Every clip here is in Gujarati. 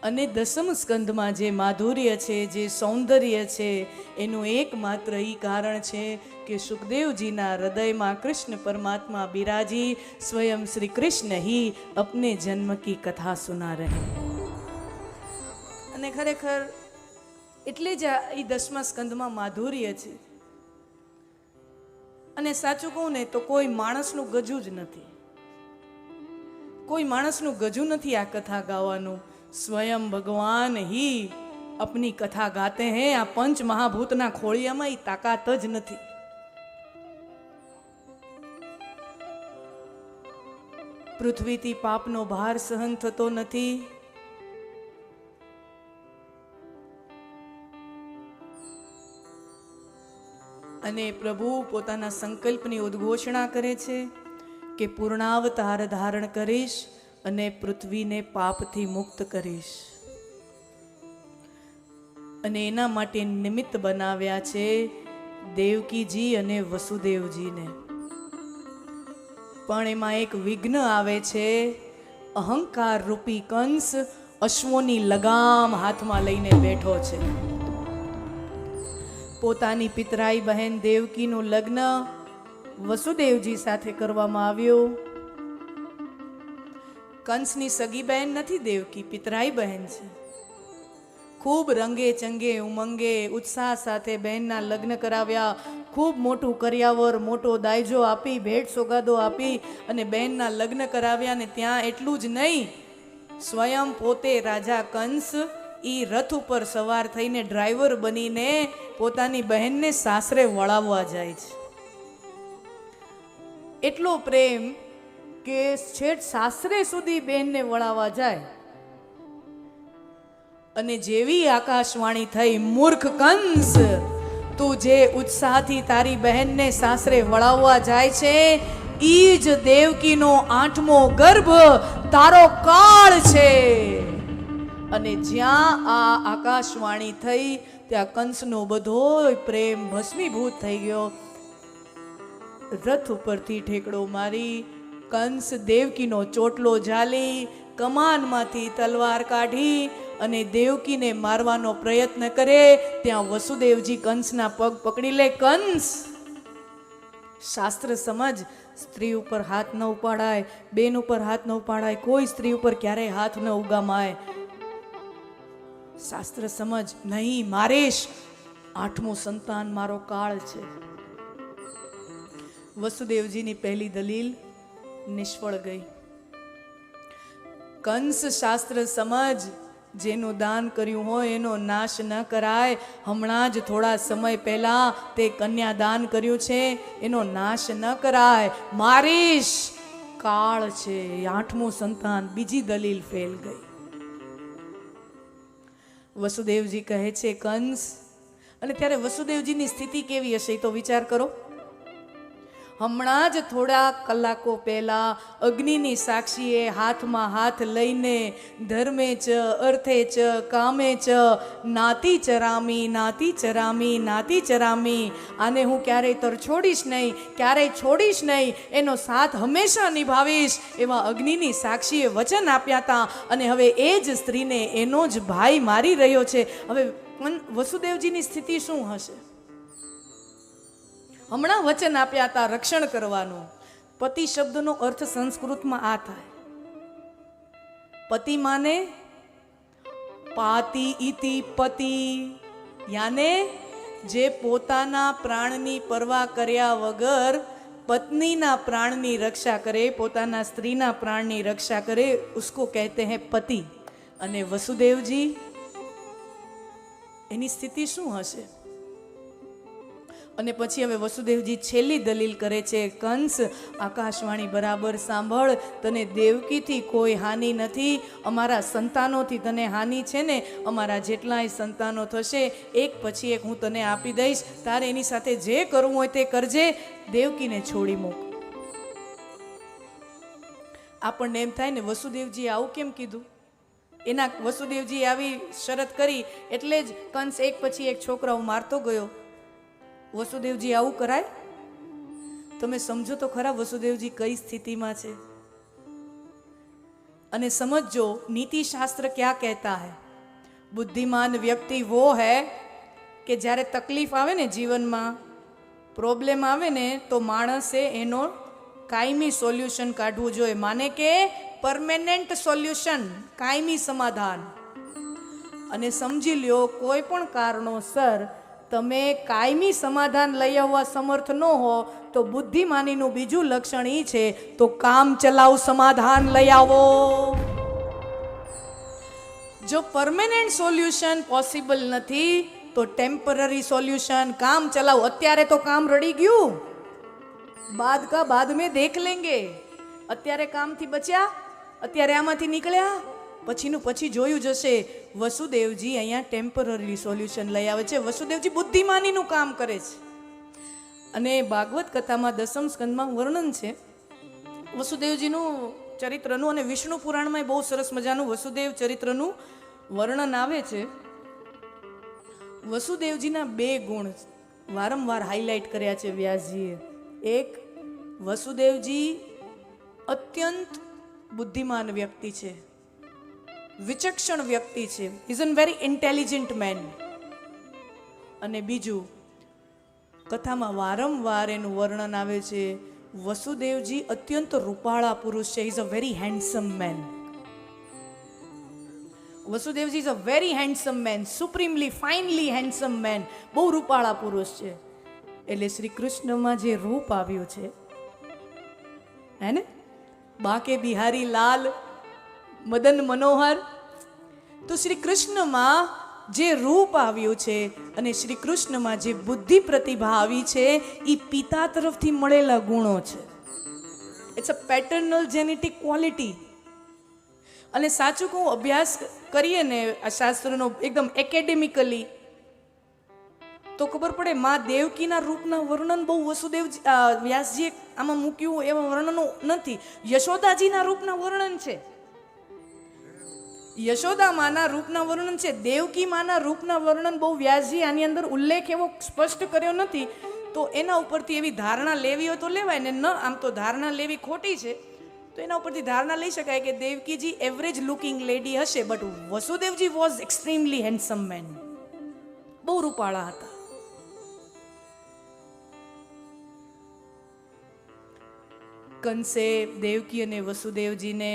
અને દસમ સ્કંદમાં જે માધુર્ય છે, જે સૌંદર્ય છે, એનું એકમાત્ર એ કારણ છે કે સુખદેવજીના હૃદયમાં કૃષ્ણ પરમાત્મા બિરાજી સ્વયં શ્રી કૃષ્ણ ही अपने जन्म की कथा सुना रहे। અને ખરેખર એટલે જ એ દસમા સ્કંદમાં માધુર્ય છે. અને સાચું કહું ને તો કોઈ માણસનું ગજું જ નથી, કોઈ માણસનું ગજું નથી આ કથા ગાવાનું. स्वयं भगवान ही अपनी कथा गाते हैं. આ પંચ મહાભૂતના ખોળિયામાં એ તાકાત જ નથી. પૃથ્વીથી પાપનો ભાર સહન થતો નથી. અને પ્રભુ પોતાના સંકલ્પની ઉદ્ઘોષણા કરે છે કે પૂર્ણાવતાર ધારણ કરીશ અને પૃથ્વીને પાપથી મુક્ત કરીશ. અને એના માટે નિમિત્ત બનાવ્યા છે દેવકીજી અને વસુદેવજીને. પણ એમાં એક વિઘ્ન આવે છે. અહંકાર રૂપી કંસ અશ્વોની લગામ હાથમાં લઈને બેઠો છે. પોતાની પિતરાઈ બહેન દેવકીનું લગ્ન વસુદેવજી સાથે કરવામાં આવ્યું. કંસની સગી બહેન નથી દેવકી, પિતરાઈ બહેન છે. ખૂબ રંગે ચંગે ઉમંગે ઉત્સાહ સાથે બહેનના લગ્ન કરાવ્યા. ખૂબ મોટું કર્યાવર, મોટો દાયજો આપી, ભેટ સોગાદો આપી અને બહેનના લગ્ન કરાવ્યા. ને ત્યાં એટલું જ નહીં, સ્વયં પોતે રાજા કંસ ઈ રથ ઉપર સવાર થઈને ડ્રાઈવર બનીને પોતાની બહેનને સાસરે વળાવવા જાય છે. એટલો પ્રેમ કે છેટ સાસરે સુધી બહેનને વળાવવા જાય. અને જેવી આકાશવાણી થઈ, મૂર્ખ કંસ, તું જે ઉત્સાહથી તારી બહેનને સાસરે વળાવવા જાય છે, ઈ જ દેવકીનો 8મો ગર્ભ તારો કાળ છે. અને જ્યાં આ આકાશવાણી થઈ ત્યાં કંસનો બધો પ્રેમ ભસ્મીભૂત થઈ ગયો. રથ ઉપરથી ઠેકડો મારી કંસ દેવકીનો ચોટલો ઝાલી, કમાનમાંથી તલવાર કાઢી અને દેવકીને મારવાનો પ્રયત્ન કરે. ત્યાં વસુદેવજી કંસના પગ પકડી લે. કંસ, શાસ્ત્ર સમજ, સ્ત્રી ઉપર હાથ ન ઉપાડાય, બેન ઉપર હાથ ન ઉપાડાય, કોઈ સ્ત્રી ઉપર ક્યારેય હાથ ન ઉગામાય. શાસ્ત્ર સમજ. નહીં, મારીશ. 8મું સંતાન મારો કાળ છે. વસુદેવજીની પહેલી દલીલ નિષ્ફળ ગઈ. કંસ શાસ્ત્ર સમજ, જેનું દાન કર્યું હોય એનો નાશ ન કરાય. હમણાં જ થોડા સમય પહેલા તે કન્યાદાન કર્યું છે, એનો નાશ ન કરાય. મારીશ, કાળ છે. 8મું સંતાન. બીજી દલીલ ફેલ ગઈ. વસુદેવજી કહે છે કંસ, અને ત્યારે વસુદેવજીની સ્થિતિ કેવી હશે તો વિચાર કરો. હમણાં જ થોડા કલાકો પહેલા અગ્નિની સાક્ષીએ હાથમાં હાથ લઈને ધર્મે ચ અર્થે ચ કામે ચ નાતી ચરામી નાતી ચરામી નાતી ચરામી, આને હું ક્યારેય તરછોડીશ નહીં, ક્યારેય છોડીશ નહીં, એનો સાથ હંમેશા નિભાવીશ, એવા અગ્નિની સાક્ષીએ વચન આપ્યા હતા. અને હવે એ જ સ્ત્રીને એનો જ ભાઈ મારી રહ્યો છે. હવે વસુદેવજીની સ્થિતિ શું હશે? હમણાં વચન આપ્યા હતા રક્ષણ કરવાનું. પતિ શબ્દનો અર્થ સંસ્કૃતમાં આ થાય. પતિ માને પાતિ ઇતિ પતિ, યાને જે પોતાના પ્રાણની પરવા કર્યા વગર પત્નીના પ્રાણની રક્ષા કરે, પોતાના સ્ત્રીના પ્રાણની રક્ષા કરે, ઉસકો કહેતે હૈ પતિ. અને વસુદેવજી, એની સ્થિતિ શું હશે? અને પછી હવે વસુદેવજી છેલ્લી દલીલ કરે છે. કંસ, આકાશવાણી બરાબર સાંભળ, તને દેવકીથી કોઈ હાનિ નથી, અમારા સંતાનોથી તને હાનિ છે ને. અમારા જેટલાય સંતાનો થશે એક પછી એક હું તને આપી દઈશ, તારે એની સાથે જે કરવું હોય તે કરજે, દેવકીને છોડી મૂક. આપણને એમ થાય ને વસુદેવજી આવું કેમ કીધું? એના વસુદેવજી આવી શરત કરી એટલે જ કંસ એક પછી એક છોકરાઓ મારતો ગયો. વસુદેવજી આવું કરાય? તમે સમજો તો ખરા વસુદેવજી કઈ સ્થિતિમાં છે. અને સમજો नीति शास्त्र क्या कहता है, बुद्धिमान व्यक्ति वो है કે જ્યારે તકલીફ આવે ને જીવનમાં, પ્રોબ્લેમ આવે ને, તો માણસે એનો કાયમી સોલ્યુશન કાઢવું જોઈએ. માને કે પરમેનન્ટ સોલ્યુશન, કાયમી સમાધાન. અને સમજી લ્યો કોઈ પણ કારણોસર તમે કાયમી સમાધાન લઈ આવવા સમર્થ ન હો તો બુદ્ધિમાનીનું બીજું લક્ષણ એ છે તો કામ ચલાવ સમાધાન લઈ આવો. જો પરમેનન્ટ સોલ્યુશન પોસિબલ નથી તો ટેમ્પરરી સોલ્યુશન, કામ ચલાવ. અત્યારે તો કામ રડી ગયું, બાદ કા બાદ મેં દેખ લેંગે. અત્યારે કામથી બચ્યા, અત્યારે આમાંથી નીકળ્યા, પછીનું પછી જોયું જશે. વસુદેવજી અહીંયા ટેમ્પરરી સોલ્યુશન લઈ આવે છે. વસુદેવજી બુદ્ધિમાનીનું કામ કરે છે. અને ભાગવત કથામાં 10મ સ્કંદમાં વર્ણન છે વસુદેવજીનું ચરિત્રનું, અને વિષ્ણુ પુરાણમાં બહુ સરસ મજાનું વસુદેવ ચરિત્રનું વર્ણન આવે છે. વસુદેવજીના 2 ગુણ વારંવાર હાઇલાઇટ કર્યા છે વ્યાસજીએ. એક, વસુદેવજી અત્યંત બુદ્ધિમાન વ્યક્તિ છે, વિચક્ષણ વ્યક્તિ છે, is an very intelligent man. અને બીજું, કથામાં વારંવાર એનું વર્ણન આવે છે, વસુદેવજી અત્યંત રૂપાળા પુરુષ છે. Is a very handsome man. Vasudevji is a very handsome man, supremely finally handsome man. બહુ રૂપાળા પુરુષ છે. એટલે શ્રી કૃષ્ણમાં જે રૂપ આવ્યું છે હે ને, બાકે બિહારી લાલ મદન મનોહર, તો શ્રી કૃષ્ણમાં જે રૂપ આવ્યું છે અને શ્રી કૃષ્ણમાં જે બુદ્ધિ પ્રતિભા આવી છે એ પિતા તરફથી મળેલા ગુણો છે. It's a paternal genetic quality. અને સાચું કહું, અભ્યાસ કરીએ ને આ શાસ્ત્રનો એકદમ એકેડેમિકલી તો ખબર પડે માં દેવકીના રૂપના વર્ણન બહુ વસુદેવજી વ્યાસજીએ આમાં મૂક્યું એવા વર્ણનો નથી. યશોદાજીના રૂપના વર્ણન છે, યશોદા માના રૂપના વર્ણન છે. દેવકી માના રૂપના વર્ણન બહુ વ્યાસજી આની અંદર ઉલ્લેખ એવો સ્પષ્ટ કર્યો નથી. તો એના ઉપરથી એવી ધારણા લેવી હોય તો લેવાય ને, ન આમ તો ધારણા લેવી ખોટી છે. તો એના ઉપરથી ધારણા લઈ શકાય કે દેવકીજી એવરેજ લુકિંગ લેડી હશે, but Vasudevji was extremely handsome man. બહુ રૂપાળા હતા. કંસે દેવકી અને વસુદેવજીને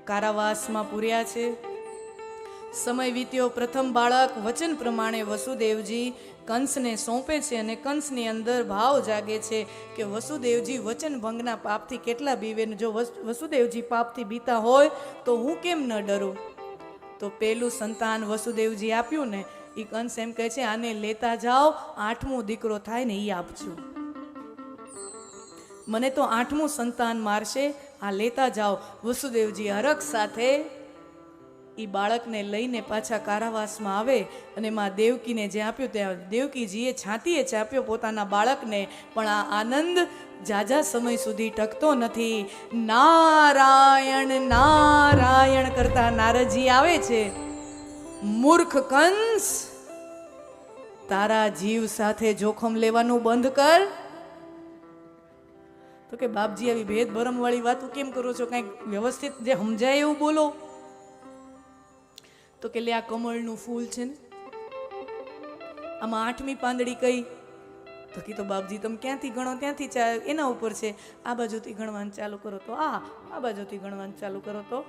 કારાવાસમાં પૂર્યા છે. સમય વીત્યો. પ્રથમ બાળક વચન પ્રમાણે વસુદેવજી કંસને સોંપે છે અને કંસની અંદર ભાવ જાગે છે કે વસુદેવજી વચન ભંગના પાપથી કેટલા બીવે. જો વસુદેવજી પાપથી બીતા હોય તો હું કેમ ન ડરું. તો પેલું સંતાન વસુદેવજી આપ્યું ને, એ કંસ એમ કહે છે આને લેતા જાઓ, 8મો દીકરો થાય ને એ આપજો. મને તો 8મું સંતાન મારશે, આ લેતા જાઓ. વસુદેવજી હરખ સાથે એ બાળકને લઈને પાછા કારાવાસમાં આવે અને માં દેવકીને જે આપ્યું ત્યાં દેવકીજીએ છાતીએ ચાપ્યો પોતાના બાળકને. પણ આ આનંદ જાજા સમય સુધી ટકતો નથી. નારાયણ નારાયણ કરતા નારદજી આવે છે, મૂર્ખ કંસ, તારા જીવ સાથે જોખમ લેવાનું બંધ કર. તો કે બાપજી આવી ભેદ ભરમ વાળી વાતો કેમ કરો છો, કંઈક વ્યવસ્થિત જે સમજાય એવું બોલો. તો કે લે આ કમળનું ફૂલ છે ને, આમાં 8મી પાંદડી કઈ? તો કીધું બાપજી તમે ક્યાંથી ગણો ત્યાંથી એના ઉપર છે. આ બાજુથી ગણવાનું ચાલુ કરો તો આ બાજુથી ગણવાનું ચાલુ કરો તો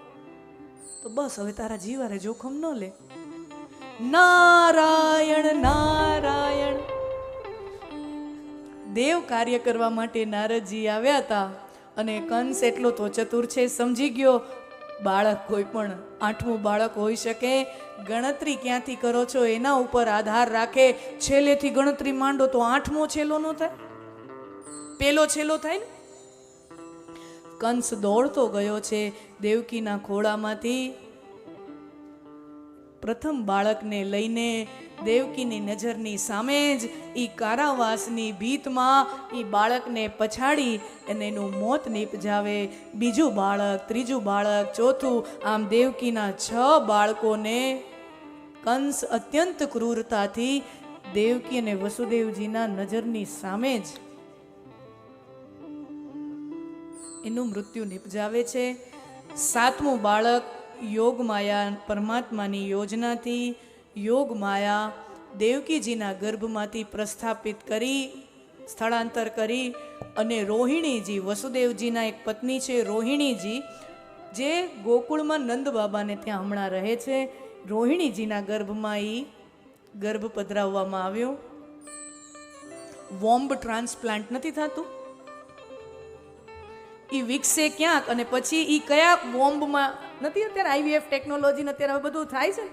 બસ હવે તારા જીવારે જોખમ ન લે. નારાયણ નારાયણ. દેવ કાર્ય કરવા માટે નારદજી આવ્યા હતા અને કંસ એટલો તો ચતુર છે, સમજી ગયો બાળક કોઈ પણ 8મું બાળક હોઈ શકે. ગણતરી ક્યાંથી કરો છો એના ઉપર આધાર રાખે. છેલ્લેથી ગણતરી માંડો તો 8મો છેલ્લો ન થાય, પેલો છેલ્લો થાય ને. કંસ દોડતો ગયો છે દેવકીના ખોળામાંથી પ્રથમ બાળકને લઈને. દેવકીની નજરની સામે જ ઈ કારાવાસની ભીતમાં ઈ બાળકને પછાડી અને એનું મોત નીપજાવે. બીજું બાળક, ત્રીજું બાળક, ચોથું, આમ દેવકીના 6 બાળકોને કંસ અત્યંત ક્રૂરતાથી દેવકી અને વસુદેવજીના નજરની સામે જ એનું મૃત્યુ નીપજાવે છે. સાતમું બાળક યોગ માયા પરમાત્માની યોજનાથી યોગ માયા દેવકીજીના ગર્ભમાંથી પ્રસ્થાપિત કરી સ્થળાંતર કરી અને રોહિણીજી વસુદેવજીના એક પત્ની છે રોહિણીજી, જે ગોકુળમાં નંદ બાબાને ત્યાં હમણાં રહે છે, રોહિણીજીના ગર્ભમાં એ ગર્ભ પધરાવવામાં આવ્યો. વોમ્બ ટ્રાન્સપ્લાન્ટ નથી થતું, એ વિકસે ક્યાંક અને પછી એ કયા વોમ્બમાં નથી. અત્યારે આઈવીએફ ટેકનોलॉजी અત્યારે હવે બધું થાય છે.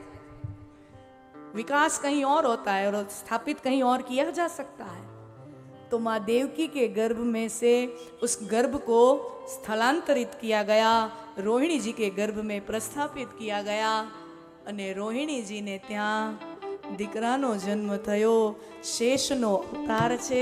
विकास कहीं और होता है और स्थापित कहीं और किया जा सकता है. तो माँ देवकी के गर्भ में से उस गर्भ को स्थलांतरित किया गया, रोहिणी जी के गर्भ में प्रस्थापित किया गया અને રોહિણીજીને ત્યાં દીકરાનો જન્મ થયો. શેષનો અવતાર છે.